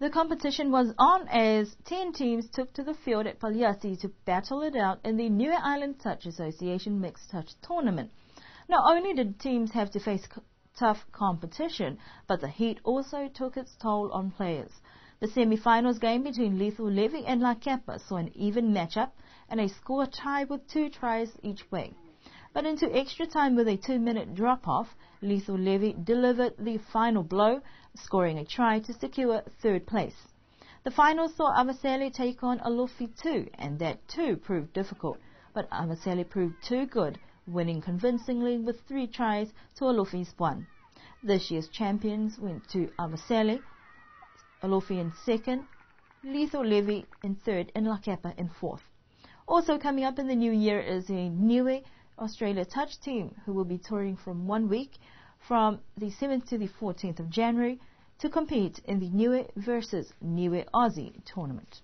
The competition was on as 10 teams took to the field at Pagliatti to battle it out in the Niue Island Touch Association Mixed Touch Tournament. Not only did teams have to face tough competition, but the heat also took its toll on players. The semi-finals game between Lethal Levy and La Kepa saw an even matchup and a score tied with 2 tries each way. But into extra time with a 2-minute drop-off, Lethal Levy delivered the final blow, scoring a try to secure 3rd place. The final saw Avaseli take on Alofi too, and that too proved difficult, but Avaseli proved too good, winning convincingly with 3 tries to Alofi's 1. This year's champions went to Avaseli, Alofi in 2nd, Lethal Levy in 3rd, and La Kepa in 4th. Also coming up in the new year is a Niue Australia Touch team who will be touring from 1 week from the 7th to the 14th of January to compete in the Niue versus Niue Aussie tournament.